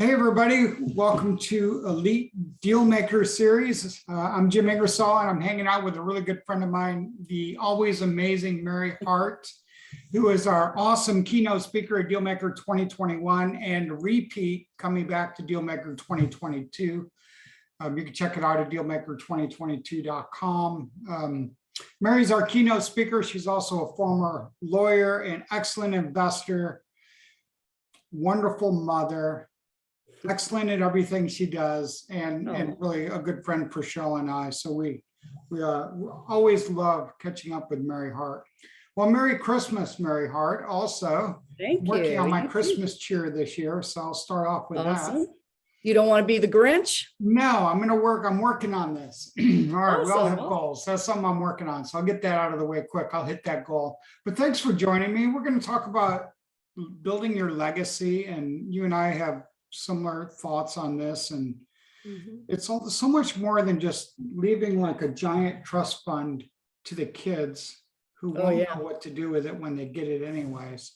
Hey everybody, welcome to Elite Dealmaker Series. I'm Jim Ingersoll and I'm hanging out with a really good friend of mine, the always amazing Mary Hart, who is our awesome keynote speaker at Dealmaker 2021 and repeat coming back to Dealmaker 2022. You can check it out at dealmaker2022.com. Mary's our keynote speaker. She's also a former lawyer, an excellent investor, wonderful mother, excellent at everything she does, and really a good friend for Cheryl and I. So we always love catching up with Mary Hart. Well, Merry Christmas, Mary Hart. Also, Thank working you. on my Christmas cheer this year, so I'll start off with that. You don't want to be the Grinch? No, I'm working on this. All right, we all have Awesome. goals. That's something I'm working on. So I'll get that out of the way quick. I'll hit that goal. But thanks for joining me. We're going to talk about building your legacy, and you and I have similar thoughts on this, and it's so much more than just leaving like a giant trust fund to the kids who won't know what to do with it when they get it anyways.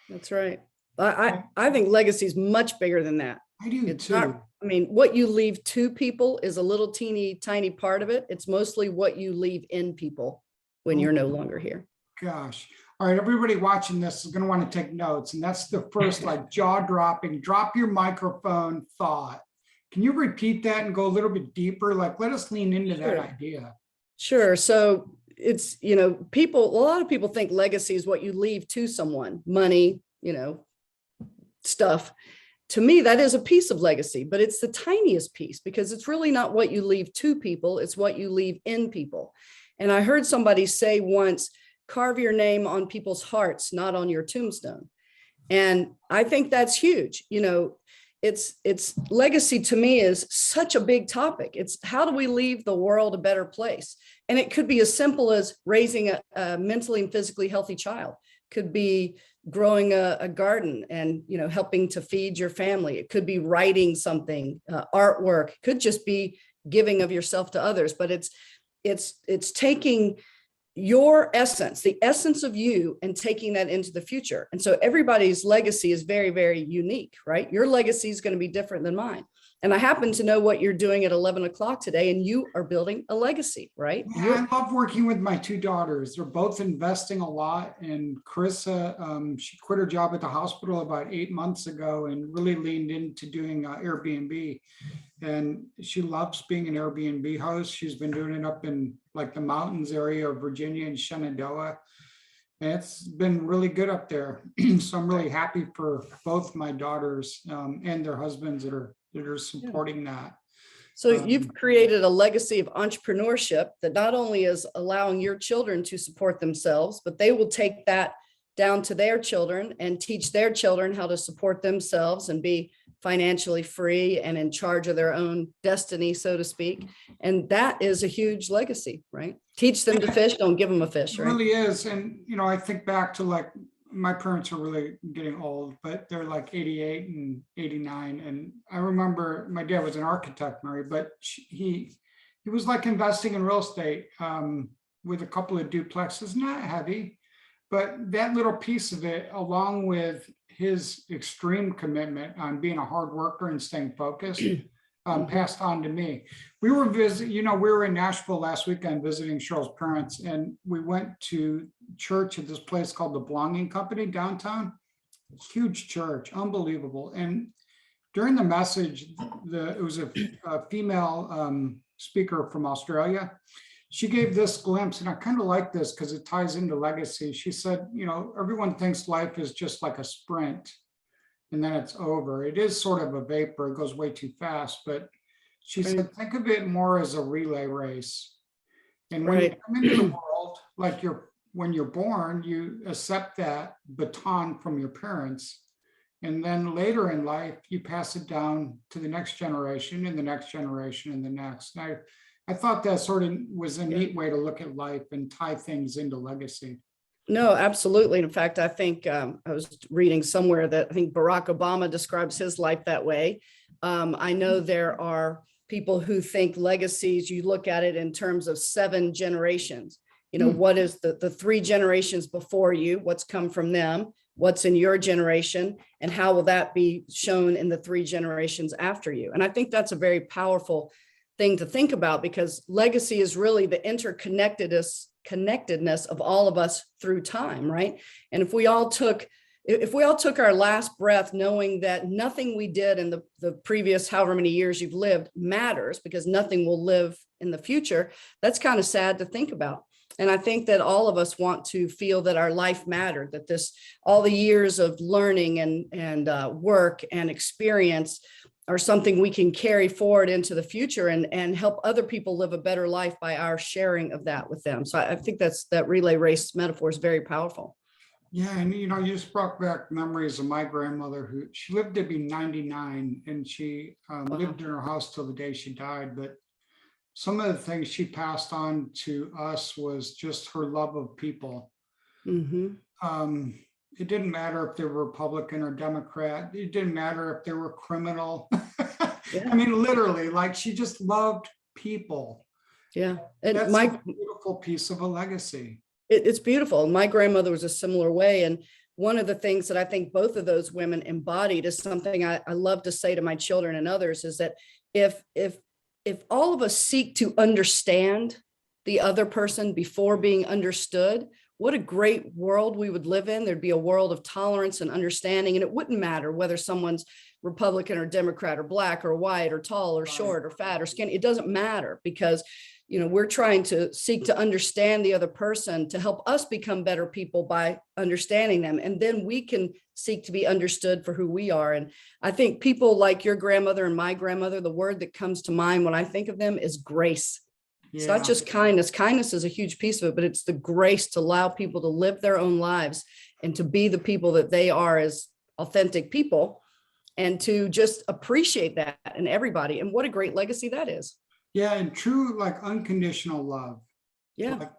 That's right. I think legacy is much bigger than that. I do It's too. not, I mean, what you leave to people is a little tiny part of it. It's mostly what you leave in people when you're no longer here. Gosh. All right, everybody watching this is going to want to take notes. And that's the first like jaw-dropping, drop your microphone thought. Can you repeat that and go a little bit deeper? Like, let us lean into that idea. Sure. So it's, a lot of people think legacy is what you leave to someone, money, stuff. To me, that is a piece of legacy, but it's the tiniest piece because it's really not what you leave to people. It's what you leave in people. And I heard somebody say once, carve your name on people's hearts, not on your tombstone. And I think that's huge. It's legacy to me is such a big topic. It's how do we leave the world a better place? And it could be as simple as raising a mentally and physically healthy child. Could be growing a garden and, helping to feed your family. It could be writing something, artwork. It could just be giving of yourself to others, but it's taking your essence, the essence of you, and taking that into the future. And so everybody's legacy is very, very unique, right? Your legacy is going to be different than mine. And I happen to know what you're doing at 11 o'clock today, and you are building a legacy, right? Yeah, I love working with my two daughters. They're both investing a lot. And Carissa, she quit her job at the hospital about 8 months ago and really leaned into doing Airbnb. And she loves being an Airbnb host. She's been doing it up in like the mountains area of Virginia and Shenandoah. And it's been really good up there. So I'm really happy for both my daughters and their husbands that are supporting that. So you've created a legacy of entrepreneurship that not only is allowing your children to support themselves, but they will take that down to their children and teach their children how to support themselves and be financially free and in charge of their own destiny, so to speak. And that is a huge legacy, right? Teach them to fish, don't give them a fish, right? It really is. And, I think back to like, my parents are really getting old, but they're like 88 and 89. And I remember my dad was an architect, Mary, but he was like investing in real estate with a couple of duplexes, not heavy, but that little piece of it, along with his extreme commitment on being a hard worker and staying focused, passed on to me. We were we were in Nashville last weekend visiting Cheryl's parents, and we went to church at this place called the Belonging Company downtown. Huge church, unbelievable. And during the message, it was a female speaker from Australia. She gave this glimpse, and I kind of like this because it ties into legacy. She said, everyone thinks life is just like a sprint and then it's over. It is sort of a vapor. It goes way too fast. But she said, think of it more as a relay race. And when you come into the world, like when you're born, you accept that baton from your parents. And then later in life, you pass it down to the next generation and the next generation and the next. And I thought that sort of was a neat way to look at life and tie things into legacy. No, absolutely. In fact, I think I was reading somewhere that I think Barack Obama describes his life that way. I know there are people who think legacies, you look at it in terms of 7 generations. What is the 3 generations before you, what's come from them, what's in your generation, and how will that be shown in the 3 generations after you. And I think that's a very powerful thing to think about, because legacy is really the connectedness of all of us through time, right? And if we all took our last breath knowing that nothing we did in the previous however many years you've lived matters, because nothing will live in the future, that's kind of sad to think about. And I think that all of us want to feel that our life mattered, that all the years of learning and work and experience are something we can carry forward into the future and help other people live a better life by our sharing of that with them. So I think that relay race metaphor is very powerful. Yeah, and you just brought back memories of my grandmother, who she lived to be 99, and she lived in her house till the day she died. But some of the things she passed on to us was just her love of people. Mm-hmm. It didn't matter if they were Republican or Democrat. It didn't matter if they were criminal. Yeah. I mean, literally, like, she just loved people. Yeah. And that's a beautiful piece of a legacy. It's beautiful. My grandmother was a similar way. And one of the things that I think both of those women embodied is something I love to say to my children and others, is that if all of us seek to understand the other person before being understood, what a great world we would live in. There'd be a world of tolerance and understanding, and it wouldn't matter whether someone's Republican or Democrat or black or white or tall or short or fat or skinny. It doesn't matter, because we're trying to seek to understand the other person to help us become better people by understanding them. And then we can seek to be understood for who we are. And I think people like your grandmother and my grandmother, the word that comes to mind when I think of them is grace. Yeah. It's not just kindness. Kindness is a huge piece of it, but it's the grace to allow people to live their own lives and to be the people that they are as authentic people, and to just appreciate that in everybody. And what a great legacy that is. Yeah, and true, like, unconditional love. Yeah. Like,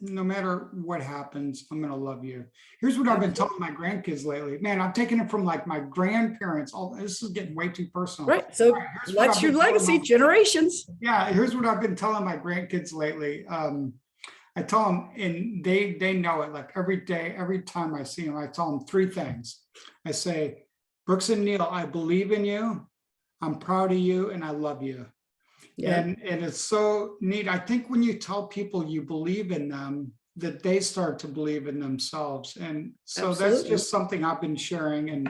no matter what happens, I'm going to love you. Here's what I've been telling my grandkids lately. Man, I'm taking it from like my grandparents. This is getting way too personal. Right. So that's your legacy, generations. Yeah. Here's what I've been telling my grandkids lately. I tell them, and they know it, like, every day, every time I see them, I tell them 3 things. I say, Brooks and Neil, I believe in you, I'm proud of you, and I love you. Yeah. And it's so neat. I think when you tell people you believe in them, that they start to believe in themselves. And so Absolutely. That's just something I've been sharing, and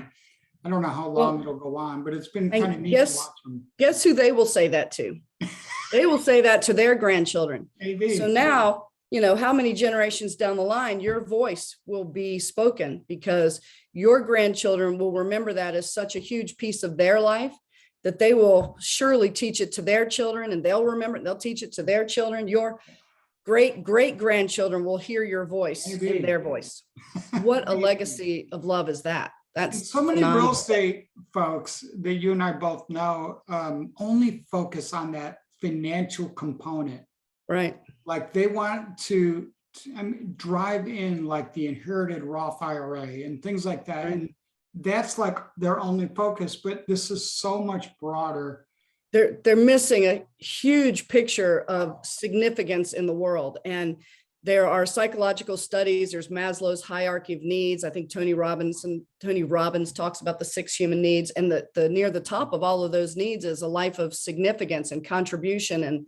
I don't know how long it'll go on, but it's been kind of neat to watch them. Guess who they will say that to? They will say that to their grandchildren. Maybe. So now, how many generations down the line, your voice will be spoken, because your grandchildren will remember that as such a huge piece of their life, that they will surely teach it to their children, and they'll remember it, they'll teach it to their children. Your great grandchildren will hear your voice in their voice. What a legacy of love is that? That's so many real estate folks that you and I both know only focus on that financial component. Right. Like, they want to drive in like the inherited Roth IRA and things like that. Right. And that's like their only focus, but this is so much broader. They're missing a huge picture of significance in the world. And there are psychological studies. There's Maslow's hierarchy of needs. I think Tony Robbins talks about the 6 human needs, and the near the top of all of those needs is a life of significance and contribution. And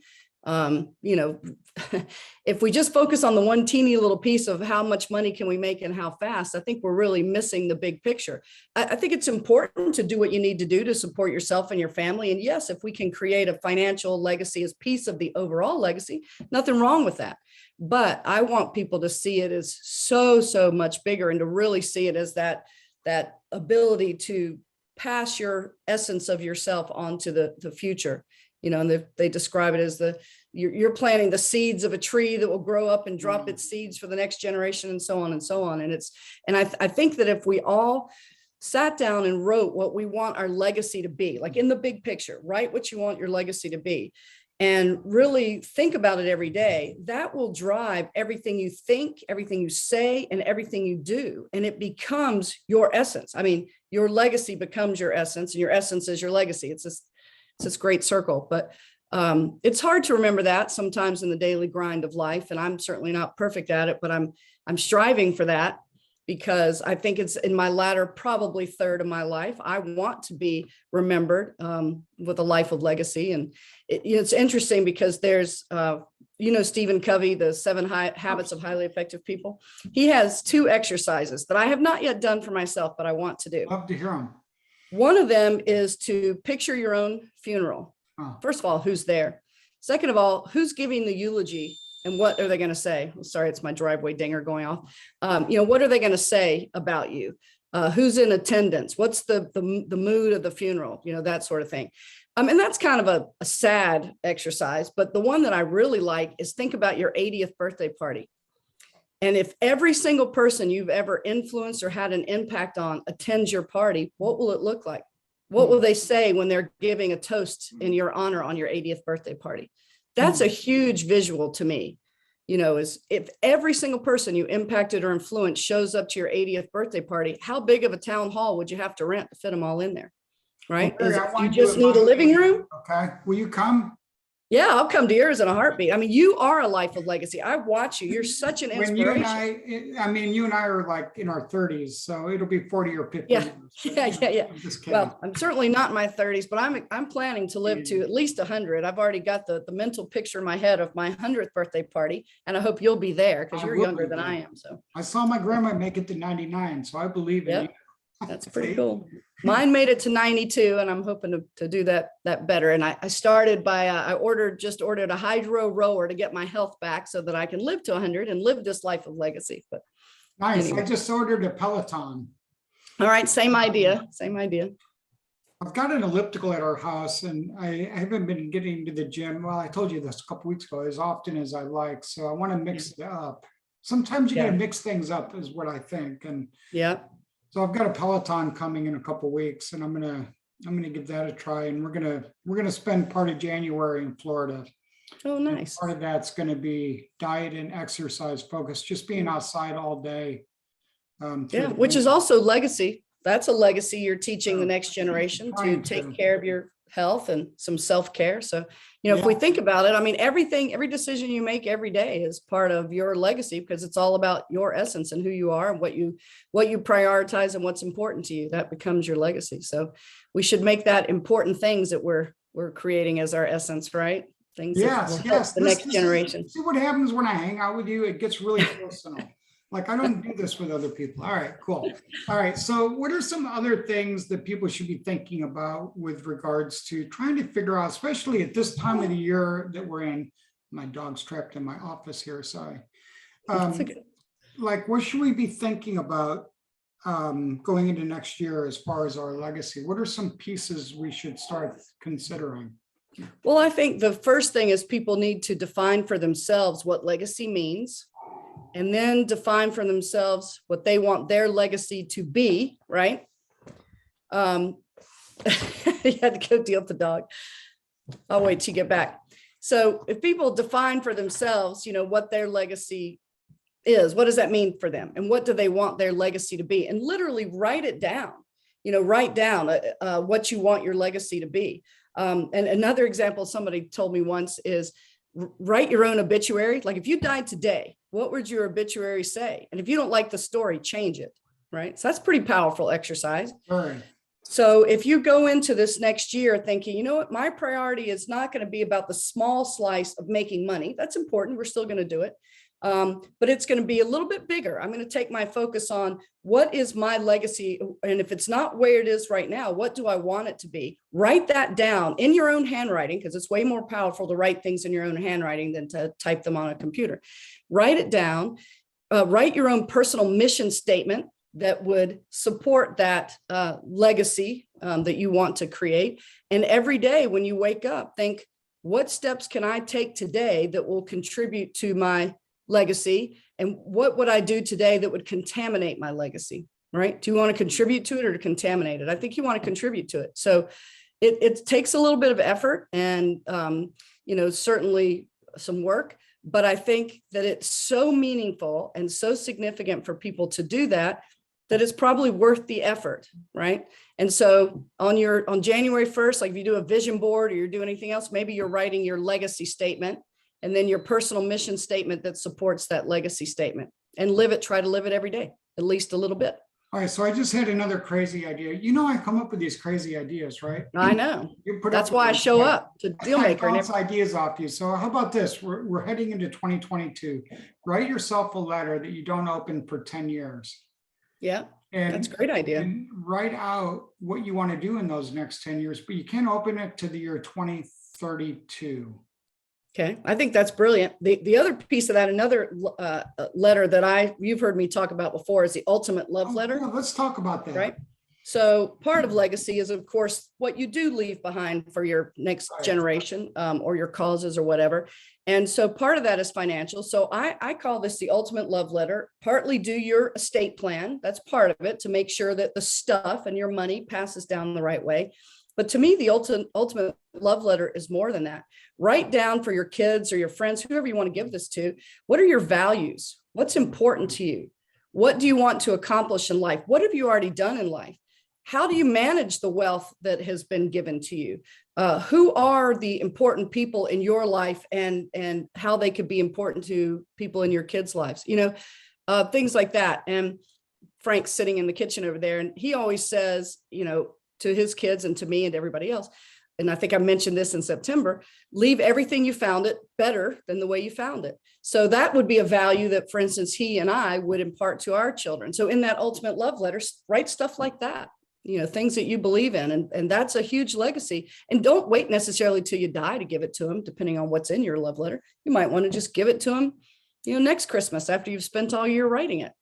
if we just focus on the one teeny little piece of how much money can we make and how fast, I think we're really missing the big picture. I think it's important to do what you need to do to support yourself and your family. And yes, if we can create a financial legacy as piece of the overall legacy, nothing wrong with that. But I want people to see it as so much bigger, and to really see it as that ability to pass your essence of yourself onto the future. And they describe it as you're planting the seeds of a tree that will grow up and drop its seeds for the next generation, and so on and so on. And I think that if we all sat down and wrote what we want our legacy to be, like in the big picture, write what you want your legacy to be, and really think about it every day, that will drive everything you think, everything you say, and everything you do. And it becomes your essence. I mean, your legacy becomes your essence, and your essence is your legacy. It's this great circle. But it's hard to remember that sometimes in the daily grind of life. And I'm certainly not perfect at it, but I'm striving for that, because I think it's in my latter, probably third of my life. I want to be remembered with a life of legacy. And it's interesting because there's, Stephen Covey, the 7 Habits of Highly Effective People. He has 2 exercises that I have not yet done for myself, but I want to do. Love to hear them. One of them is to picture your own funeral. Oh. First of all, who's there? Second of all, who's giving the eulogy and what are they going to say? Sorry, it's my driveway dinger going off. What are they going to say about you? Who's in attendance? What's the mood of the funeral? That sort of thing. And that's kind of a sad exercise, but the one that I really like is think about your 80th birthday party. And if every single person you've ever influenced or had an impact on attends your party, what will it look like? What will they say when they're giving a toast in your honor on your 80th birthday party? That's a huge visual to me, is if every single person you impacted or influenced shows up to your 80th birthday party, how big of a town hall would you have to rent to fit them all in there? Right? Okay, You just need a living room? Okay. Will you come? Yeah, I'll come to yours in a heartbeat. I mean, you are a life of legacy. I watch you. You're such an When inspiration. you and I are like in our 30s, so it'll be 40 or 50 Yeah. years. Yeah. I'm just kidding. Well, I'm certainly not in my 30s, but I'm planning to live to at least 100. I've already got the mental picture in my head of my 100th birthday party, and I hope you'll be there because I you're will younger be than there. I am. So I saw my grandma make it to 99, so I believe in Yep. you. that's pretty cool. Mine made it to 92, and I'm hoping to do that better. And I started by I ordered a hydro rower to get my health back so that I can live to 100 and live this life of legacy. But Nice. Anyway. I just ordered a Peloton. all right, same idea. I've got an elliptical at our house, and I haven't been getting to the gym. Well, I told you this a couple weeks ago, as often as I like. So I want to mix it up. Sometimes you got to mix things up, is what I think. And Yeah. so I've got a Peloton coming in a couple weeks, and I'm gonna give that a try. And we're gonna spend part of January in Florida. Oh, And nice. part of that's gonna be diet and exercise focused, just being outside all day. Through Yeah, the which is winter. also legacy. That's a legacy you're teaching the next generation to Trying take to. care of your health and some self-care. So, if we think about it, I mean, every decision you make every day is part of your legacy because it's all about your essence and who you are and what you prioritize and what's important to you. That becomes your legacy. So we should make that important things that we're creating as our essence, right? Things that will help the next generation. See what happens when I hang out with you? It gets really personal. Like I don't do this with other people. All right, cool. All right. So what are some other things that people should be thinking about with regards to trying to figure out, especially at this time of the year that we're in? My dog's trapped in my office here, sorry. Like what should we be thinking about going into next year as far as our legacy? What are some pieces we should start considering? Well, I think the first thing is people need to define for themselves what legacy means, and then define for themselves what they want their legacy to be, right? You had to go deal with the dog. I'll wait till you get back. So if people define for themselves, what their legacy is, what does that mean for them? And what do they want their legacy to be? And literally write it down, write down what you want your legacy to be. And another example somebody told me once is write your own obituary. Like if you died today, what would your obituary say? And if you don't like the story, change it, right? So that's pretty powerful exercise. Right. So if you go into this next year thinking, you know what, my priority is not going to be about the small slice of making money. That's important. We're still going to do it. But it's going to be a little bit bigger. I'm going to take my focus on what is my legacy. And if it's not where it is right now, what do I want it to be? Write that down in your own handwriting, because it's way more powerful to write things in your own handwriting than to type them on a computer. Write it down, write your own personal mission statement that would support that legacy that you want to create. And every day when you wake up, think, what steps can I take today that will contribute to my legacy? And what would I do today that would contaminate my legacy, right? Do you want to contribute to it or to contaminate it? I think you want to contribute to it. So it takes a little bit of effort and, certainly some work, but I think that it's so meaningful and so significant for people to do that it's probably worth the effort, right? And so on January 1st, like if you do a vision board or you're doing anything else, maybe you're writing your legacy statement and then your personal mission statement that supports that legacy statement, and try to live it every day at least a little bit. All right, so I just had another crazy idea. You know, I come up with these crazy ideas, right? I know. You put That's up why I with them. show up to I Dealmaker. bounce ideas off you. So how about this? We're heading into 2022. Write yourself a letter that you don't open for 10 years. Yeah, And that's a great idea. And write out what you want to do in those next 10 years, but you can't open it to the year 2032. Okay, I think that's brilliant. The other piece of that, another letter that you've heard me talk about before, is the ultimate love letter. Yeah, let's talk about that. Right. So part of legacy is, of course, what you do leave behind for your next generation, or your causes or whatever. And so part of that is financial. So I call this the ultimate love letter. Partly do your estate plan. That's part of it, to make sure that the stuff and your money passes down the right way. But to me, the ultimate love letter is more than that. Write down for your kids or your friends, whoever you want to give this to, what are your values? What's important to you? What do you want to accomplish in life? What have you already done in life? How do you manage the wealth that has been given to you? Who are the important people in your life, and how they could be important to people in your kids' lives? Things like that. And Frank's sitting in the kitchen over there, and he always says, to his kids and to me and to everybody else, and I think I mentioned this in September, leave everything you found it better than the way you found it. So that would be a value that, for instance, he and I would impart to our children. So in that ultimate love letter, write stuff like that, things that you believe in. And that's a huge legacy. And don't wait necessarily till you die to give it to them, depending on what's in your love letter. You might want to just give it to them, next Christmas, after you've spent all year writing it.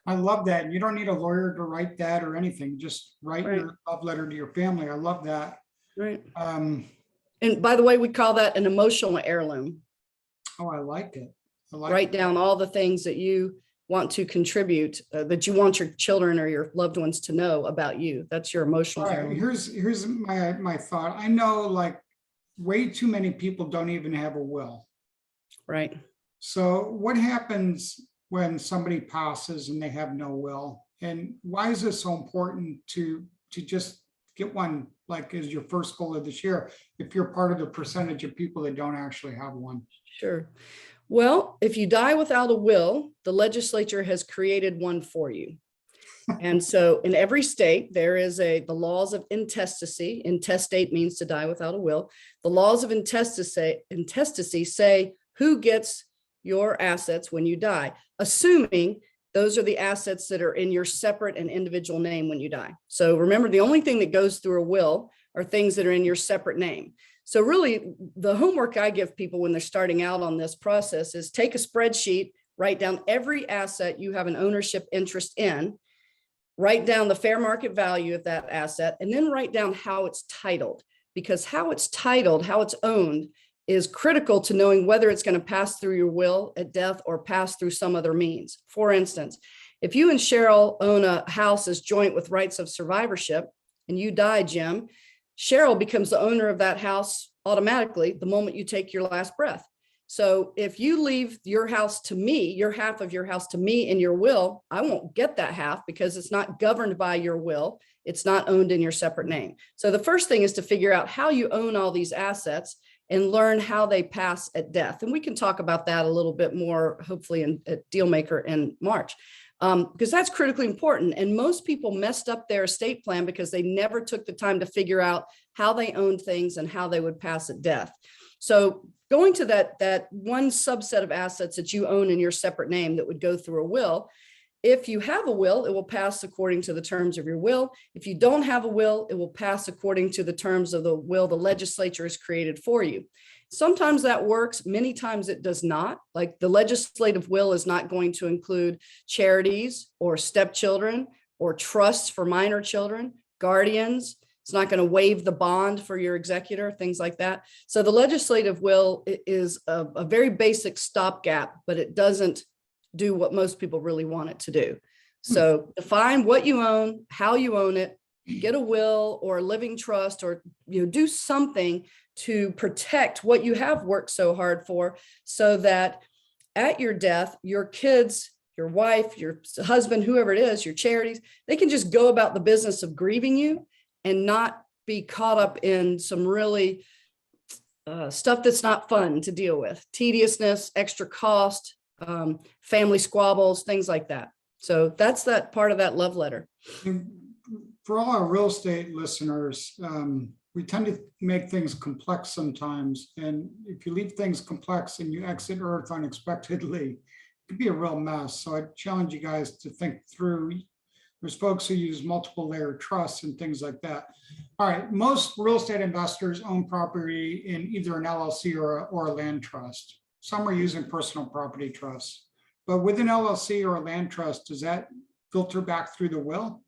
I love that. You don't need a lawyer to write that or anything. Just write your love letter to your family. I love that. Right. And by the way, we call that an emotional heirloom. Oh, I like it. Write down all the things that you want to contribute, that you want your children or your loved ones to know about you. That's your emotional heirloom. Here's my thought. I know, like, way too many people don't even have a will. Right. So what happens when somebody passes and they have no will? And why is it so important to just get one, like, as your first goal of this year, if you're part of the percentage of people that don't actually have one? Sure. Well, if you die without a will, the legislature has created one for you. And so in every state, there is the laws of intestacy. Intestate means to die without a will. The laws of intestacy say who gets your assets when you die, assuming those are the assets that are in your separate and individual name when you die. So remember, the only thing that goes through a will are things that are in your separate name. So really, the homework I give people when they're starting out on this process is take a spreadsheet, write down every asset you have an ownership interest in, write down the fair market value of that asset, and then write down how it's titled, because how it's titled, how it's owned, is critical to knowing whether it's going to pass through your will at death or pass through some other means. For instance, if you and Cheryl own a house as joint with rights of survivorship and you die, Jim, Cheryl becomes the owner of that house automatically the moment you take your last breath. So if you leave your house to me, your half of your house to me in your will, I won't get that half because it's not governed by your will. It's not owned in your separate name. So the first thing is to figure out how you own all these assets and learn how they pass at death. And we can talk about that a little bit more, hopefully at Dealmaker in March, because that's critically important. And most people messed up their estate plan because they never took the time to figure out how they owned things and how they would pass at death. So going to that one subset of assets that you own in your separate name that would go through a will, if you have a will, it will pass according to the terms of your will. If you don't have a will, it will pass according to the terms of the will the legislature has created for you. Sometimes that works. Many times it does not. Like the legislative will is not going to include charities or stepchildren or trusts for minor children, guardians. It's not going to waive the bond for your executor, things like that. So the legislative will is a very basic stopgap, but it doesn't do what most people really want it to do. So define what you own, how you own it, get a will or a living trust, or do something to protect what you have worked so hard for, so that at your death, your kids, your wife, your husband, whoever it is, your charities, they can just go about the business of grieving you and not be caught up in some really stuff that's not fun to deal with, tediousness, extra cost, family squabbles, things like that. So that's that part of that love letter. And for all our real estate listeners, we tend to make things complex sometimes. And if you leave things complex and you exit Earth unexpectedly, it could be a real mess. So I challenge you guys to think through. There's folks who use multiple layer trusts and things like that. All right, most real estate investors own property in either an LLC or a land trust. Some are using personal property trusts. But with an LLC or a land trust, does that filter back through the will?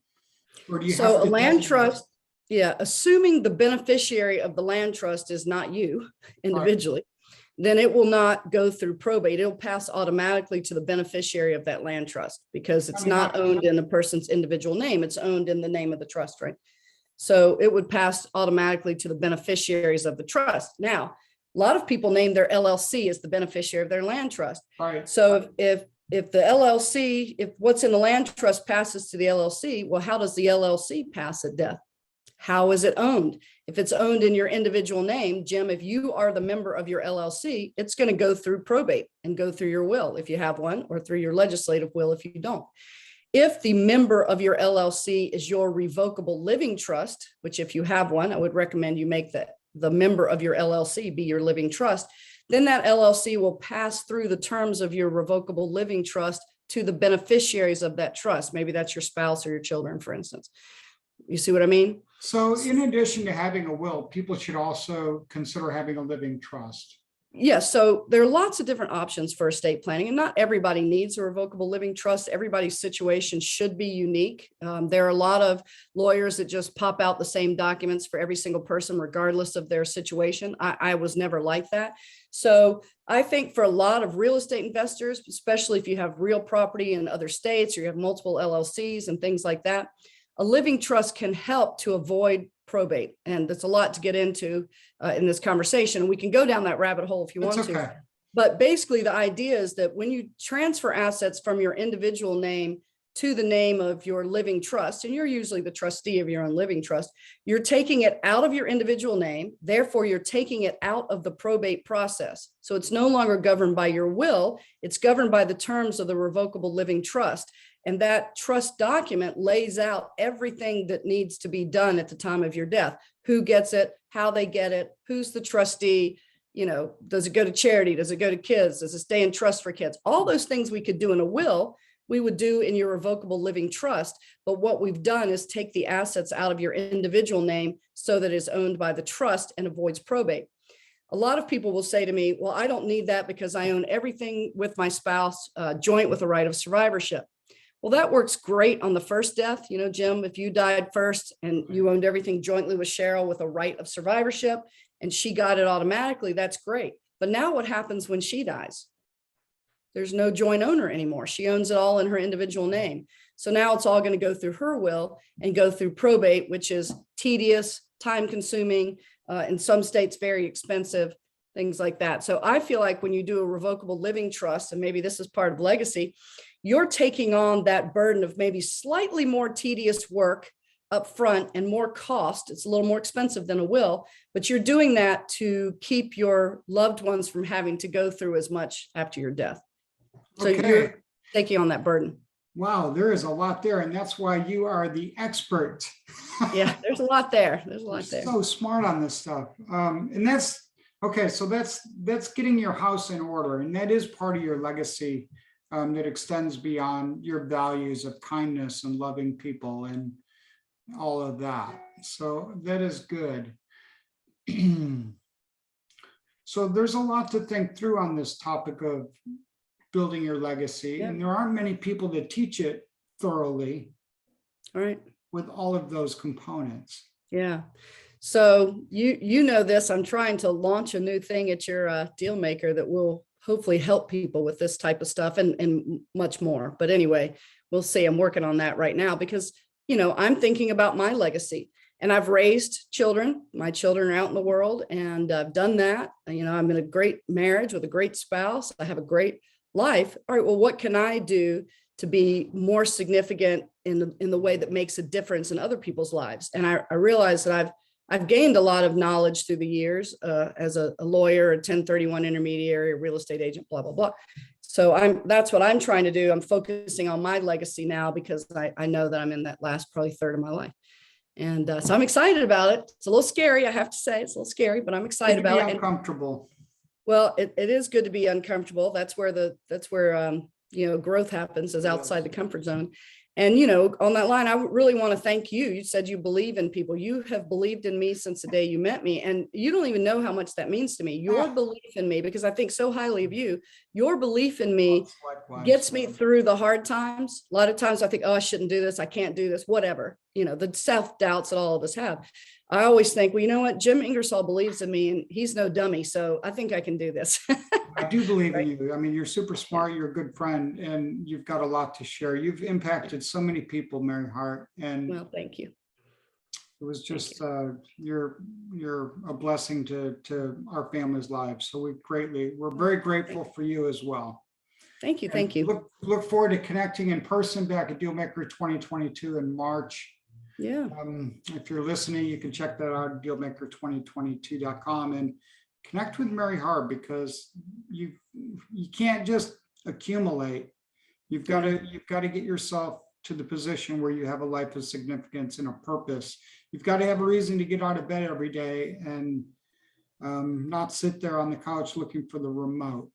Or do you have So a to land designate? trust, yeah, assuming the beneficiary of the land trust is not you individually, then it will not go through probate. It'll pass automatically to the beneficiary of that land trust because it's not owned in a person's individual name. It's owned in the name of the trust, right? So it would pass automatically to the beneficiaries of the trust. Now, a lot of people name their LLC as the beneficiary of their land trust. Right. So if the LLC, if what's in the land trust passes to the LLC, well, how does the LLC pass at death? How is it owned? If it's owned in your individual name, Jim, if you are the member of your LLC, it's going to go through probate and go through your will if you have one, or through your legislative will if you don't. If the member of your LLC is your revocable living trust, which if you have one, I would recommend you make the member of your LLC be your living trust, then that LLC will pass through the terms of your revocable living trust to the beneficiaries of that trust. Maybe that's your spouse or your children, for instance. You see what I mean? So in addition to having a will, people should also consider having a living trust. Yes. So there are lots of different options for estate planning, and not everybody needs a revocable living trust. Everybody's situation should be unique. There are a lot of lawyers that just pop out the same documents for every single person, regardless of their situation. I was never like that. So I think for a lot of real estate investors, especially if you have real property in other states or you have multiple LLCs and things like that, a living trust can help to avoid probate. And that's a lot to get into in this conversation. And we can go down that rabbit hole if you want to. But basically, the idea is that when you transfer assets from your individual name to the name of your living trust, and you're usually the trustee of your own living trust, you're taking it out of your individual name. Therefore, you're taking it out of the probate process. So it's no longer governed by your will. It's governed by the terms of the revocable living trust. And that trust document lays out everything that needs to be done at the time of your death. Who gets it, how they get it, who's the trustee, you know, does it go to charity? Does it go to kids? Does it stay in trust for kids? All those things we could do in a will, we would do in your revocable living trust. But what we've done is take the assets out of your individual name so that it's owned by the trust and avoids probate. A lot of people will say to me, well, I don't need that because I own everything with my spouse, joint with a right of survivorship. Well, that works great on the first death. You know, Jim, if you died first and you owned everything jointly with Cheryl with a right of survivorship and she got it automatically, that's great. But now what happens when she dies? There's no joint owner anymore. She owns it all in her individual name. So now it's all going to go through her will and go through probate, which is tedious, time consuming, in some states, very expensive, things like that. So I feel like when you do a revocable living trust, and maybe this is part of legacy, you're taking on that burden of maybe slightly more tedious work up front and more cost. It's a little more expensive than a will, but you're doing that to keep your loved ones from having to go through as much after your death. So you're taking on that burden. Wow, there is a lot there. And that's why you are the expert. Yeah, there's a lot there. There's a lot there. So smart on this stuff. And that's, okay, so that's getting your house in order. And that is part of your legacy that extends beyond your values of kindness and loving people and all of that. So that is good. So there's a lot to think through on this topic of building your legacy. Yeah. And there aren't many people that teach it thoroughly. All right. With all of those components. Yeah. So you know this, I'm trying to launch a new thing at your deal maker that will hopefully help people with this type of stuff and much more. But anyway, we'll see. I'm working on that right now because, you know, I'm thinking about my legacy and I've raised children. My children are out in the world and I've done that. You know, I'm in a great marriage with a great spouse. I have a great life. All right, well, what can I do to be more significant in the way that makes a difference in other people's lives? And I realize that I've gained a lot of knowledge through the years as a lawyer, a 1031 intermediary, a real estate agent, blah, blah, blah. So that's what I'm trying to do. I'm focusing on my legacy now because I know that I'm in that last probably third of my life. And so I'm excited about it. It's a little scary, I have to say. It's a little scary, but I'm excited about it. Uncomfortable. Well, it is good to be uncomfortable. That's where growth happens, is outside the comfort zone. And, on that line, I really want to thank you. You said you believe in people. You have believed in me since the day you met me. And you don't even know how much that means to me. Your belief in me, because I think so highly of you, your belief in me gets me through the hard times. A lot of times I think, oh, I shouldn't do this. I can't do this, whatever, the self-doubts that all of us have. I always think, well, you know what? Jim Ingersoll believes in me and he's no dummy. So I think I can do this. I do believe in you. I mean, you're super smart. You're a good friend and you've got a lot to share. You've impacted so many people, Mary Hart. And well, thank you. It was just, you're a blessing to our family's lives. So we're very grateful for you as well. Thank you. Thank you. Look forward to connecting in person back at Dealmaker 2022 in March. Yeah. If you're listening, you can check that out at dealmaker2022.com and connect with Mary Hart, because you can't just accumulate. You've got to get yourself to the position where you have a life of significance and a purpose. You've got to have a reason to get out of bed every day and not sit there on the couch looking for the remote.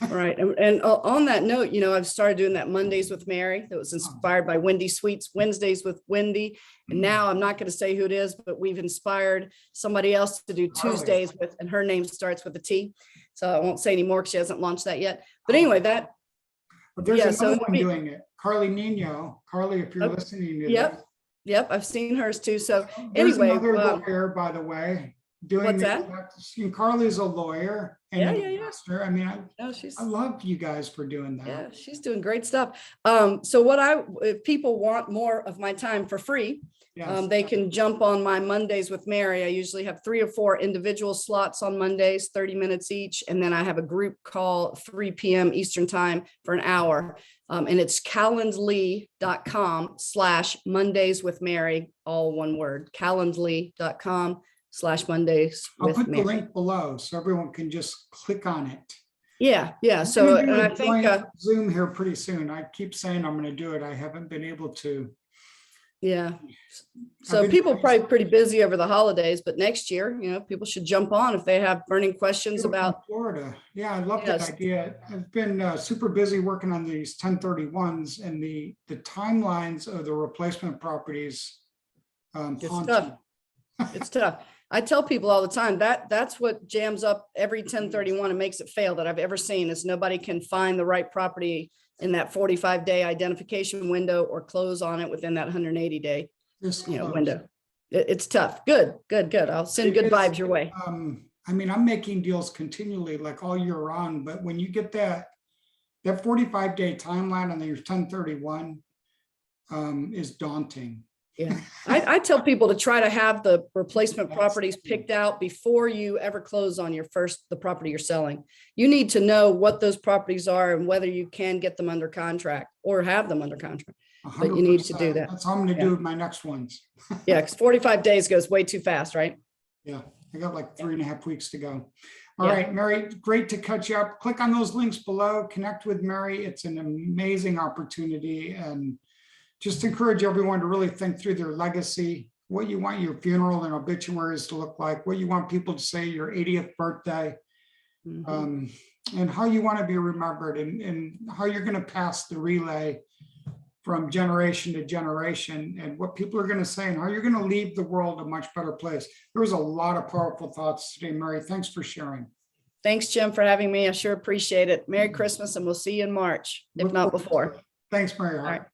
Right. And on that note, I've started doing that Mondays with Mary that was inspired by Wendy Sweet's Wednesdays with Wendy. And now I'm not going to say who it is, but we've inspired somebody else to do Tuesdays with, and her name starts with a T. So I won't say anymore because she hasn't launched that yet. But anyway, But there's another one doing it. Carly Nino. Carly, if you're listening to this. Yep. I've seen hers too. So there's anyway. Another lawyer, by the way. What's that? Carly's a lawyer and an investor. I mean, I love you guys for doing that. Yeah, she's doing great stuff. So if people want more of my time for free, they can jump on my Mondays with Mary. I usually have 3 or 4 individual slots on Mondays, 30 minutes each. And then I have a group call 3 p.m. Eastern time for an hour. And it's calendly.com/Mondays with Mary, all one word, calendly.com/Mondays I'll with put Mary. the link below so everyone can just click on it. Yeah. So, and I think Zoom here pretty soon. I keep saying I'm going to do it. I haven't been able to. Yeah. So people are probably pretty busy over the holidays, but next year, people should jump on if they have burning questions about Florida. Yeah, I love that idea. I've been super busy working on these 1031s and the timelines of the replacement properties. It's tough. It's tough. I tell people all the time that's what jams up every 1031 and makes it fail that I've ever seen, is nobody can find the right property in that 45-day identification window or close on it within that 180-day window. It's tough. Good. I'll send good vibes your way. I mean, I'm making deals continually, like all year round, but when you get that 45-day timeline on your 1031 is daunting. Yeah, I tell people to try to have the replacement properties picked out before you ever close on the property you're selling. You need to know what those properties are and whether you can get them under contract or have them under contract. 100%. But you need to do that. That's how I'm going to do with my next ones. Yeah, because 45 days goes way too fast, right? Yeah, I got like 3.5 weeks to go. All right, Mary, great to catch you up. Click on those links below. Connect with Mary. It's an amazing opportunity, and just encourage everyone to really think through their legacy, what you want your funeral and obituaries to look like, what you want people to say your 80th birthday, and how you want to be remembered, and how you're going to pass the relay from generation to generation, and what people are going to say, and how you're going to leave the world a much better place. There was a lot of powerful thoughts today, Mary. Thanks for sharing. Thanks, Jim, for having me. I sure appreciate it. Merry Christmas, and we'll see you in March, if not before. Thanks, Mary Hart.